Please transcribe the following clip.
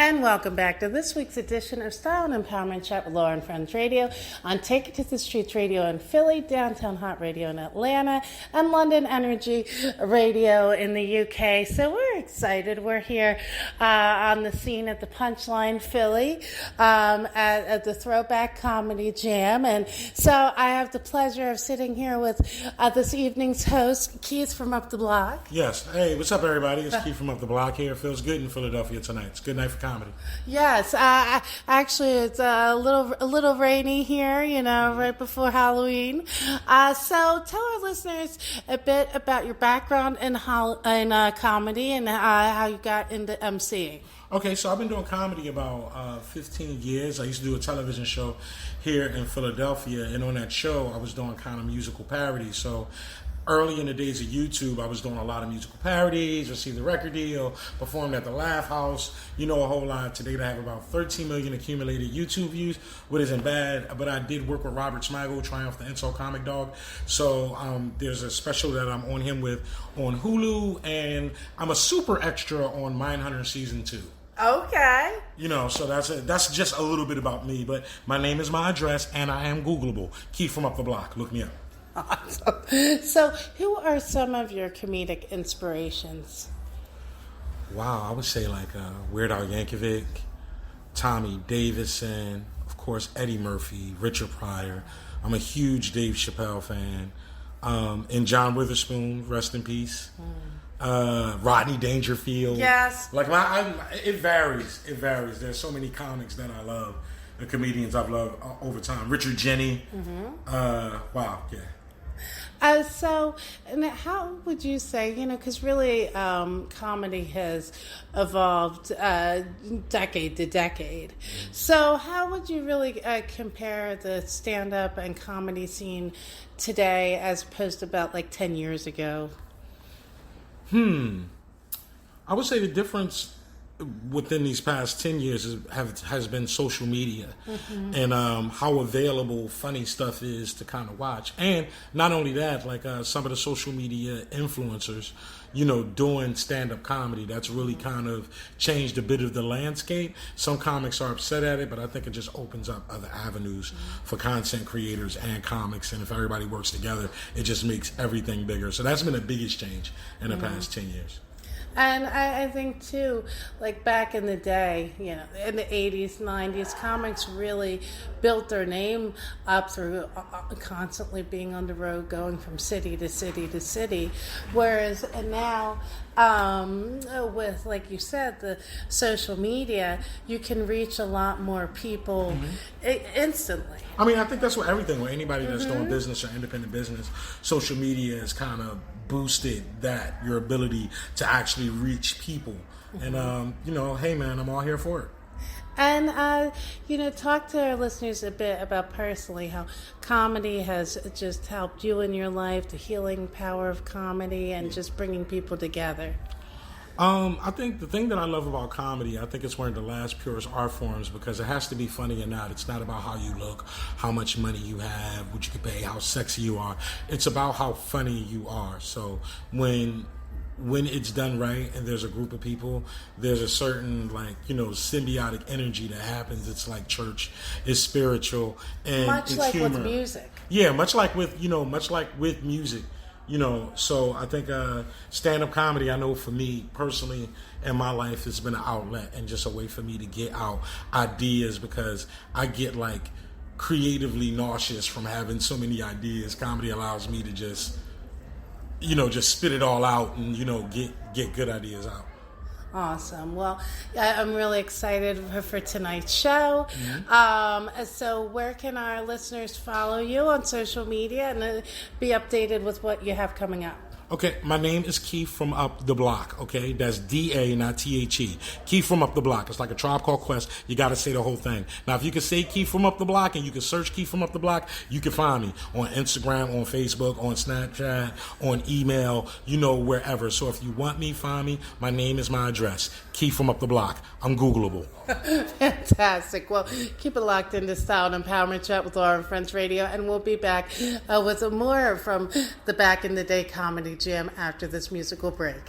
And welcome back to this week's edition of Style and Empowerment Chat with Laura and Friends Radio on Take It to the Streets Radio in Philly, Downtown Hot Radio in Atlanta, and London Energy Radio in the UK. So we're excited. We're here on the scene at the Punchline Philly at the Throwback Comedy Jam. And so I have the pleasure of sitting here with this evening's host, Keith from Up the Block. Yes. Hey, what's up, everybody? It's Keith from Up the Block here. It feels good in Philadelphia tonight. It's a good night for comedy. Yes, actually, it's a little rainy here, right before Halloween. So tell our listeners a bit about your background in comedy and how you got into emceeing. Okay, so I've been doing comedy about 15 years. I used to do a television show here in Philadelphia, and on that show, I was doing kind of musical parodies. So early in the days of YouTube, I was doing a lot of musical parodies, received a record deal, performed at the Laugh House, a whole lot. Today I have about 13 million accumulated YouTube views, which isn't bad, but I did work with Robert Smigel, Triumph the Insult Comic Dog. So there's a special that I'm on him with on Hulu, and I'm a super extra on Mindhunter Season 2. Okay. So that's just a little bit about me, but my name is my address, and I am Googleable. Keith from Up the Block. Look me up. Awesome. So, who are some of your comedic inspirations? Wow, I would say like Weird Al Yankovic, Tommy Davidson, of course Eddie Murphy, Richard Pryor. I'm a huge Dave Chappelle fan, and John Witherspoon, rest in peace. Rodney Dangerfield. Yes. Like it varies. It varies. There's so many comics that I love, the comedians I've loved over time. Richard Jeni. Mm-hmm. Wow. Yeah. So, and how would you say, because really comedy has evolved decade to decade. So how would you really compare the stand-up and comedy scene today as opposed to about like 10 years ago? I would say the difference within these past 10 years has been social media, mm-hmm. and how available funny stuff is to kind of watch. And not only that, like some of the social media influencers, doing stand-up comedy, that's really kind of changed a bit of the landscape. Some comics are upset at it, but I think it just opens up other avenues mm-hmm. for content creators and comics. And if everybody works together, it just makes everything bigger. So that's been the biggest change in the mm-hmm. past 10 years. And I think, too, like back in the day, in the 80s, 90s, comics really built their name up through constantly being on the road, going from city to city to city. Whereas now, with, like you said, the social media, you can reach a lot more people mm-hmm. Instantly. I mean, I think that's what everything, with anybody that's mm-hmm. doing business or independent business, social media is kind of boosted your ability to actually reach people. Mm-hmm. And hey man, I'm all here for it. And talk to our listeners a bit about personally how comedy has just helped you in your life, the healing power of comedy and just bringing people together. I think the thing that I love about comedy, I think it's one of the last purest art forms, because it has to be funny or not. It's not about how you look, how much money you have, what you can pay, how sexy you are. It's about how funny you are. So when it's done right and there's a group of people, there's a certain symbiotic energy that happens. It's like church, it's spiritual, and much it's like humor. with music. Yeah, much like with music. So I think stand-up comedy, I know for me personally in my life, it's been an outlet and just a way for me to get out ideas, because I get creatively nauseous from having so many ideas. Comedy allows me to just spit it all out and, get good ideas out. Awesome. Well, I'm really excited for tonight's show. Mm-hmm. So where can our listeners follow you on social media and be updated with what you have coming up? Okay, my name is Keith from Up the Block, okay? That's D-A, not T-H-E. Keith from Up the Block. It's like a Tribe Called Quest. You got to say the whole thing. Now, if you can say Keith from Up the Block and you can search Keith from Up the Block, you can find me on Instagram, on Facebook, on Snapchat, on email, wherever. So if you want me, find me. My name is my address. Keith from Up the Block. I'm Googleable. Fantastic. Well, keep it locked into Style and Empowerment Chat with Laura and Friends Radio, and we'll be back with more from the Back in the Day Comedy Jam after this musical break.